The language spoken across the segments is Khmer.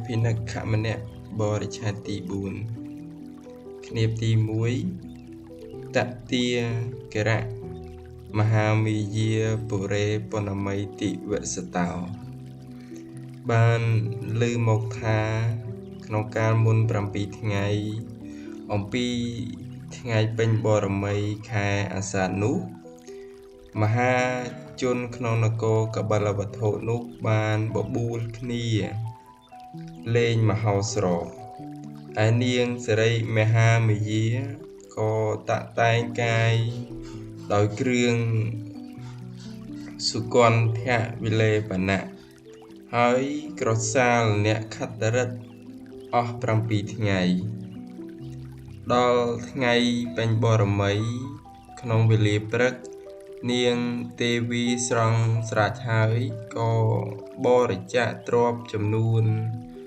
พินักขะម្នាក់បរិឆេទទី4គ្នាបទី1តទាកៈមហាមីយាពុរេពណមីតិវសតោបានលើមកថាក្នុងកាលមុន7ថ្ងៃអំពីថ្ងៃពេញបរមីខែអាសាឍនោះមហាជនក្នុងនគរកបិលវត្ថុនោះបានបបួលគ្នាលេងមហោស្រពឯនាងសិរីមហាមាយាក៏តាក់តែងកាយដោយគ្រឿងសុគន្ធវិលេបណៈហើយក្រសាលអ្នកខត្តរិទ្ធអស់7ថ្ងៃដល់ថ្ងៃពេញបរមីក្នុងវេលាព្រឹកនាងទេវីស្រង់ស្រាច់ហើយក៏បរិច្ចាគទ្រព្យចំនួន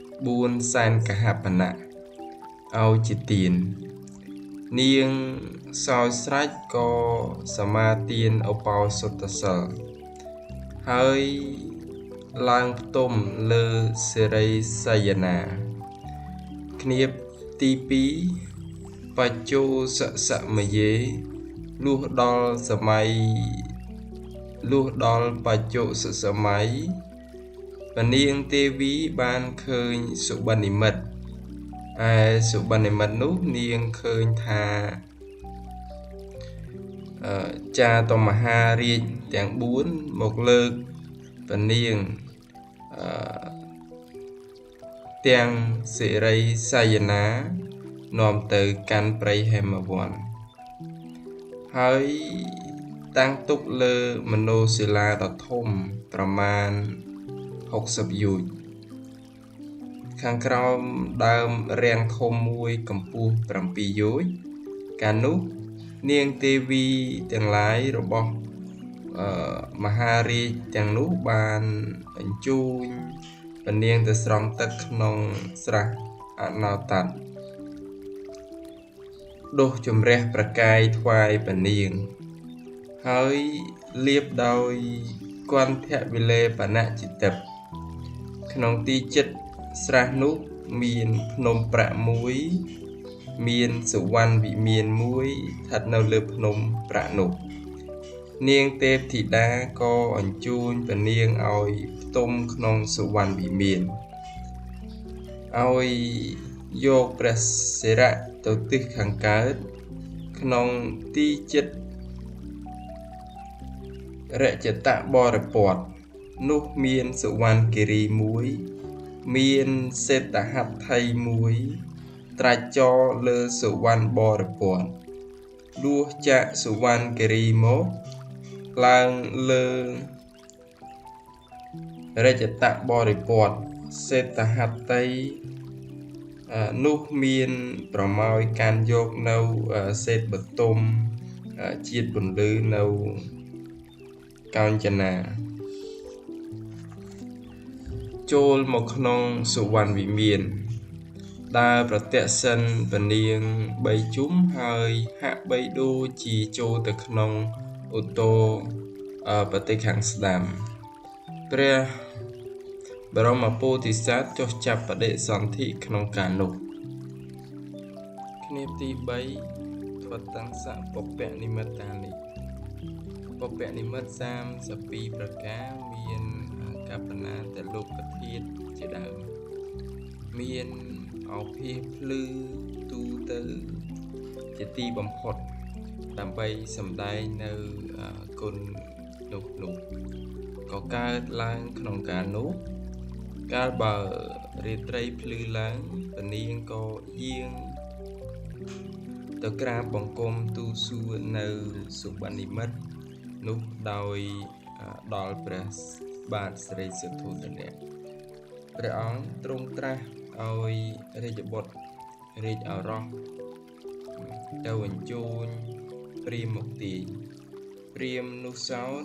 4សែនកហបណៈឲ្យជាទាននាងសោយស្រេចក៏សមាទានឧបោសថសិលហើយឡើងផ្ទុំលើសិរីសយនាគ្នាបទី2បច្ចោសសមយេលុះដល់បច្ចោសសម័យព្រះនាងទេវីបានឃើញសុបិននិមិត្តឯសុបិននិមិត្តនោះនាងឃើញថាចាតមហារាជទាំង4មកលើកព្រះនាងទាំងសិរីសយនានាំទៅកាន់ព្រៃហេមវ័នហើយតាំងទុកលើមនោសិលាដ៏ធំប្រមាណ60យោជន៍ខាងក្រោមដើមរាំងធំមួយកម្ពស់7យោជន៍កាលនោះនាងទេវីទាំងឡាយរបស់មហារាជទាំងនោះបានបញ្ជូនព្រះនាងទៅស្រង់ទឹកក្នុងស្រះអណោតតដុសជំរះប្រកាយថ្វាយព្រះនាងហើយលាបដោយគន្ធវិលេបណៈជាទឹកក្នុងទីចិត្តស្រះនោះមានភ្នំប្រាក់មួយមានសុវណ្ណវិមានមួយស្ថិតនៅលើភ្នំប្រាក់នោះនាងទេពធីតាក៏អញ្ជើញព្រះនាងឲ្យផ្ទុំក្នុងសុវណ្ណវិមានឲ្យយកព្រះសិរៈទៅទិសខាងកើតក្នុងទីចិត្តរចតបរិពតនោះមានសុវណ្ណគិរីមួយមានសេតហត្ថីមួយត្រាច់ចរលើសុវណ្ណបរិពតលួសចាក់សុវណ្ណគិរីមកឡើងលើរចតបរិពតសេតហត្ថីនោះមានប្រមោយកាន់យកនៅសេតបតុមជាតិពន្លឺនៅកោញ្ចនាចូលមកក្នុងសុវណ្ណវិមានដើរប្រទក្សិណព្រះនាង3ជុំហើយហាក់បីដូចជាចូលទៅក្នុងឧត្តរប្រទេសខាងស្ដាំព្រះបរមពោធិសត្វចុះចាប់បដិសន្ធិក្នុងកាលនោះគ្នាទី3ធវតង្សៈពពនិមិត្តានិពពនិមិត្ត32ប្រការមានកបណាតលោកធាតុជាដើមមានអភិភ្លឺទូទៅជាទីបំផុតដើម្បីសម្ដែងនៅគុណនោះក៏កើតឡើងក្នុងការនោះកាលបើរាត្រីភ្លឺឡើងព្រះនាងក៏យាងទៅក្រាបបង្គំទូលសួរនៅសុបិននិមិត្តនោះដោយដល់ព្រះបាទស្រីសុធោទនៈព្រះអង្គទ្រង់ត្រាស់ឲ្យរាជបុត្ររាជឱរសទៅអញ្ជើញព្រាហ្មណ៍មកទាយព្រាហ្មណ៍នោះសោត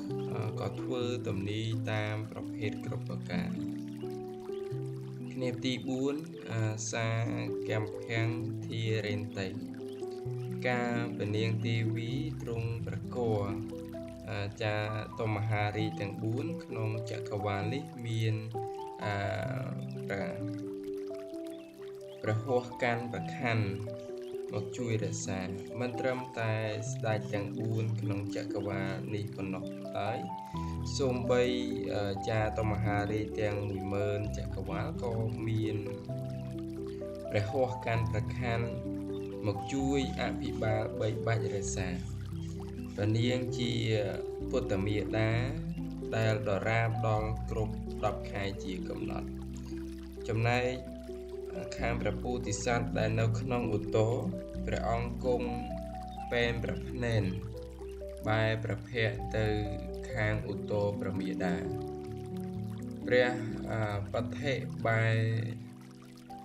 ក៏ធ្វើទំនីតាមប្រភេទគ្រប់ប្រការគ្នាទី4សាកម្មខាំងធារេនតៃការព្រះនាងទេវីទ្រង់ប្រគល់ចាតមហារាជទាំង4ក្នុងចក្រវាលនេះមាន ព្រះហស្ថកាន់ប្រខ័ណ្ឌមកជួយរក្សាមិនត្រឹមតែស្ដេចទាំង4ក្នុងចក្រវាលនេះប៉ុណ្ណោះឡើយសូម្បីចាតមហារាជទាំង10000ចក្រវាលក៏មានព្រះហស្ថកាន់ប្រខ័ណ្ឌមកជួយអភិបាលបីបាច់រក្សាព្រះនាងជាពុទ្ធមាតាដែលដរាបដល់គ្រប់10ខែជាកំណត់ចំណែកខាងព្រះពោធិសត្វដែលនៅក្នុងឧត្តរព្រះអង្គគង់ពេនព្រះភ្នែនបែរព្រះភ័ក្ត្រទៅខាងឧត្តរព្រះមាតាព្រះបឋិបែរ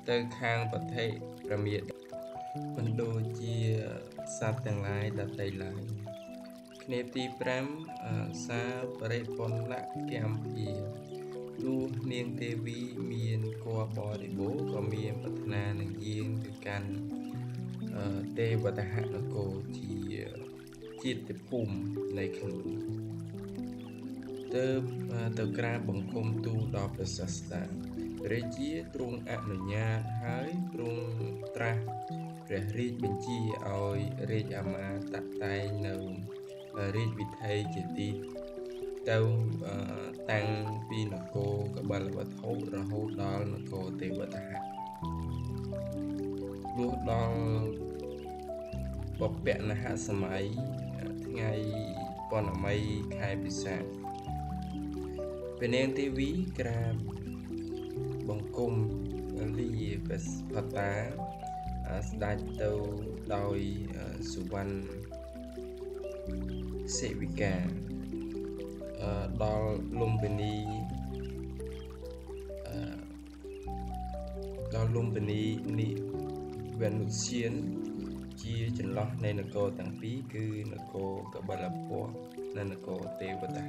ទៅខាងបឋិព្រះមាតាមិនដូចជាសត្វទាំងឡាយដទៃឡើយគ្នាទី5សាបរិបុណ្ណកម្មភាលុះនាងទេវីមានគភ៌បរិបូរណ៍ក៏មានប្រាថ្នានឹងយាងទៅកាន់ទេវតហនគរជាជាតិភូមិនៃខ្លួនទៅក្រាបបង្គំទូលដល់ព្រះសាស្តាព្រះជាទ្រង់អនុញ្ញាតហើយទ្រង់ត្រាស់ព្រះរាជបញ្ជាឲ្យរាជអាមាត្យតាក់តែងនៅរាជវិថីជាទីទៅតាំងពីនគរកបិលវត្ថុរហូតដល់នគរទេវតាលុះដល់បព្វនហសម័យថ្ងៃពណ៌មីខែពិសាខព្រះនាងទេវីក្រាបបង្គំលាព្រះផត្តាស្ដេចទៅដោយសុវណ្ណសេវិកាដល់លំពិនីនិវនុសៀនជាចន្លោះនៃនគរទាំងពីរគឺនគរកបិលពស្តុនិងនគរទេវតា